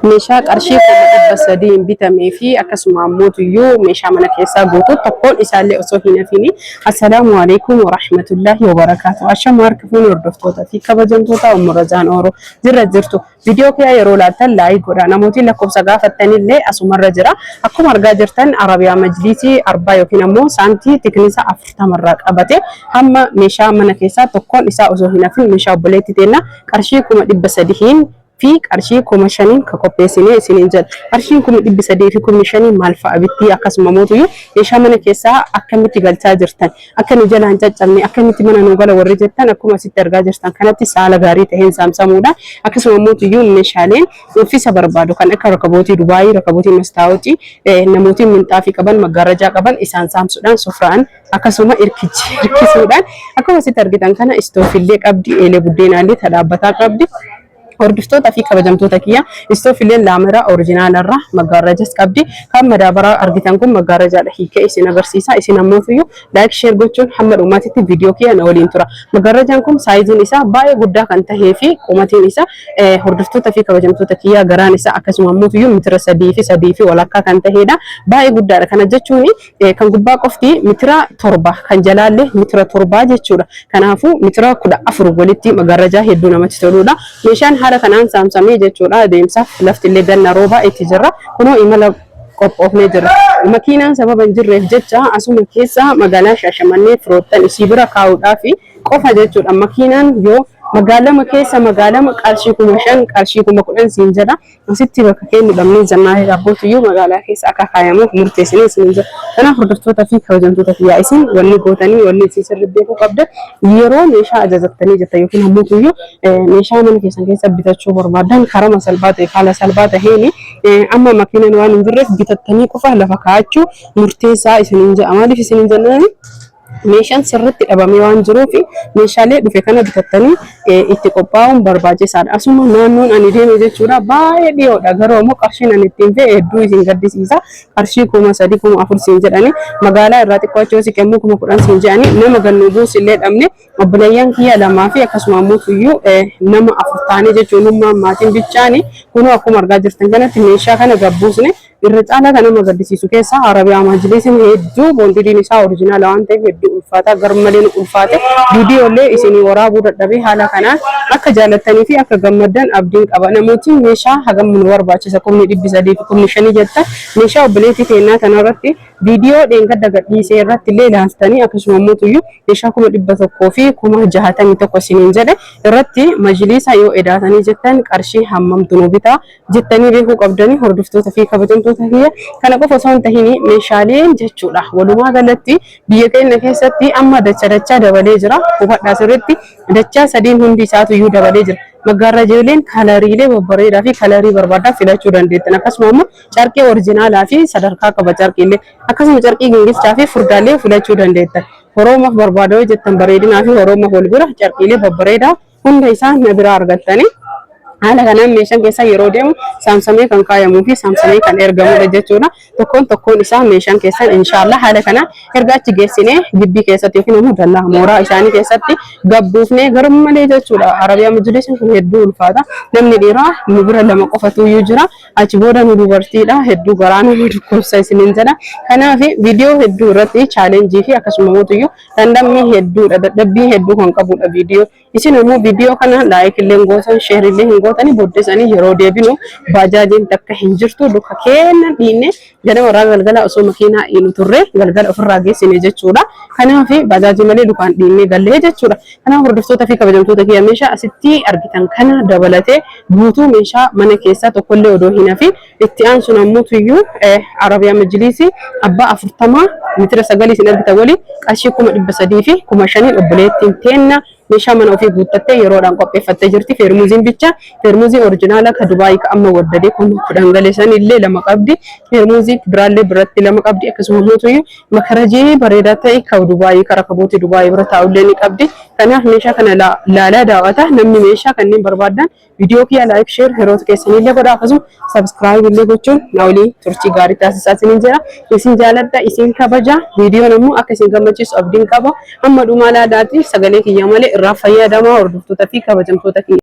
meeshaa qarshii 300 bitamee fi akkasuma mootiyyuu meeshaa mana keessaa guutuu tokkoon isaallee osoo hin hafini. Assalaamu alaykum wa rahmatullahi wa barakatuh. Ashama harkifuun hordoftoota fi kabajamtoota Ummu Razaan Ooroo jirra jirtu. Viidiyoo kee yeroo laatan laayik godhaa. Namooti lakkoofsa gaafattanillee asumarra jira. Akkuma argaa jirtan Arabiyaa Majliisii 40 yookiin ammoo saantii tiknisa 40 irraa qabate hamma meeshaa mana keessaa tokkoon isaa osoo hin hafin meeshaa obboleetti teenna qarshii 300 في قرشي كومشانين كقبيسيني سينجل قرشي كوم دبسدي في كومشانين مالفا بيتي أكاسم موتويو يشامن كيسا أكمل تقال تاجرتان أكمل جلان تجمني أكمل تمنا نقول ورجتان أكو مسيترجع جرتان كانت سالة غاري تهين سامسامودا أكاسم موتويو مشالين وفي سبر بادو كان أكر ركبوتي دبي ركبوتي مستاوتي نموتي من تافي كبان مجرجا كبان إسان سامسودان سفران أكاسم إركيسودان أكو مسيترجتان كان استوفيلك أبدي إلى بدينا اللي تلابتاك أبدي hordoftoota fi kabajamtoota kiyya istoofilleen laamera oriijinaalarra maggaarajas qabdi kan madaabara argitan kun maggaarajaadha hiikee isin agarsiisa isin ammoo laayik sheer gochuun hamma dhumaatitti viidiyoo kiyya na waliin tura maggaarajaan kun saayiziin isaa baay'ee guddaa kan tahee fi qumatiin isaa hordoftoota fi kabajamtoota kiyya garaan isaa akkasuma ammoo mitira 3 fi walakkaa kan taheedha baay'ee guddaadha kana jechuun kan gubbaa qofti mitira 7 kan jalaallee mitira 7 jechuudha kanaafuu mitira 14 walitti maggaarajaa hedduu namatti toludha meeshaan kanaan saamsamee jechuudha deemsaaf laftillee ganna rooba itti jirra kunoo imala qophoofnee jirra makiinaan sababa hin jirreef jecha asuma keessa magaalaa Shaashamannee firoottan isii bira kaa'uudhaaf qofa jechuudha makiinaan yoo magaalama keessa magaalama qarshii 5,000 qarshii 10,000 siin jedha asitti bakka kennu dhabnee jannaa abbootiyyuu magaalaa keessa akka kaayamuuf murteessinee siin jedha kanaaf hordoftoota fi kabajamtoota kiyyaa isin wanni gootanii wanni isin sirriibbeekuu qabda yeroo meeshaa ajajattanii jetta yookiin ammootiyyuu meeshaa mana keessan keessa bitachuu barbaadan karama salphaa ta'e haala salphaa ta'een amma makiinaan waan hin jirreef bitattanii qofa lafa kaa'achuu murteessaa isiniin jedha maaliif isiniin jennaan meeshaan sirriitti dhabamee waan jiruuf meeshaalee dhufe kana bitattanii itti qophaa'uun barbaachisaadha. Asuma naannoon ani deeme jechuudha baay'ee dhiyoodha garuu ammoo qarshiin ani ittiin fe'e hedduu isin gaddisiisa. Qarshii 3,000 4,000 siin jedhanii magaalaa irraa xiqqaachoo si kennuu 10,000 siin jedhanii nama gannuu buusillee dhabne obboleeyyan kiyya lamaa fi akkasuma ammoo nama 4 taanee jechuun ummaan maatiin bichaanii kunoo akkuma argaa jirtan kanatti meeshaa kana gabbuusne irra caalaa kana nama gaddisiisu keessa Arabiyaa Majliisiin hedduu boondidiin isaa oriijinaala waan ta'eef hedduu ulfaata garmaleen ulfaate viidiyoolee isinii waraabuu dadhabee haala kanaan akka jaallattanii fi akka gammaddan abdiin qaba namooti meeshaa hagam nu barbaachisa 300 fi 5,000 jetta meeshaa obboleettii teennaa kanarratti viidiyoo dheengadda gadhiisee irratti illee ilaaltanii akkasuma mootiyyuu meeshaa 100 fi 61 isiniin jedhe irratti majliisa yoo edaatanii jettan qarshii hammamtu nu bitaa jettanii beekuu qabdanii hordoftoota fi kabajamtoota kiyya kana qofa osoo hin tahin meeshaaleen jechuudha walumaa galatti biyya keenya keessatti amma dachaa dabalee jira hubadhaa sirriitti dachaa 3 hundi isaatu iyyuu dabalee jira maggaarrajeeleen kalariilee babbareedaa fi kalarii barbaadaa filachuu dandeettan akkasuma immoo carqii oriijinaalaa fi sadarkaa qaba carqiilee akkasuma carqii gingilchaa fi furdaalee filachuu dandeettan horoomaaf barbaadoo jettan bareedinaa fi horoomaaf wal bira carqiilee babbareedaa hunda isaa na biraa argattanii haala kanaan meeshaan keessa yeroo deemu saamsamee kan kaayamuu fi saamsamee kan ergamudha jechuudha tokkoon isaa meeshaan keessan inshallah haala kanaan erga achi geessinee gibbii keessatti yookiin immoo dallaa mooraa isaanii keessatti gabbuufnee garmalee jechuudha Arabiyaa Majliisiin kun hedduu ulfaata namni dhiiraa nu bira lama qofatu iyyuu jira achi booda nu dubartiidha hedduu garaa nama dhukkubsa isiniin jedha kanaaf viidiyoo hedduu irratti chaalenjii fi akkasuma mootiyyuu dandamii hedduudha dadhabbii hedduu kan qabudha viidiyoo isin immoo viidiyoo kana laayik illee gootan sheer illee hin gootanii booddesanii yeroo deebinu baajaajiin takka hin jirtu duka kennan dhiinne ganama irraa galgala osoo makiinaa inu turre galgala ofirraa geessine jechuudha kanaaf baajaajii malee dukaan dhiinne gallee jechuudha kanaaf hordoftoota fi kabajamtoota kiyya meeshaa asitti argitan kana dabalatee guutuu meeshaa mana keessaa tokkollee odoo hin hafin itti aansuun ammoo tuyyuu Arabiyaa Majliisii abbaa 40 mitira 9 isin argitan waliin qarshii 300 fi 5,000 obboleettiin teenna meeshaa mana ofii guuttattee yeroodhaan qopheeffattee jirti feermuuziin bicha feermuuzii oriijinaala ka Dubaayii ka amma waddadee kun dhangala'aan illee lama qabdi feermuuzii biraallee biratti lama qabdi akkasuma mootuyyuu makarajii bareedaa ta'e ka Dubaayii ka rakabooti Dubaayii bira taa'ullee ni qabdi kanaaf meeshaa kana laalaa daawwata namni meeshaa kanneen barbaadan viidiyoo kiyya laayik sheer heroota keessanillee godha akkasuma sabskiraayib illee gochuun na waliin turtii gaarii taasisaa isiniin jira isin jaaladha isin kabaja viidiyoon ammoo akka isin gammachiisu abdiin qaba amma dhumaa laadaati sagalee kiyya malee irraa fayyadamaa hordoftoota fi kabajamtoota kiyya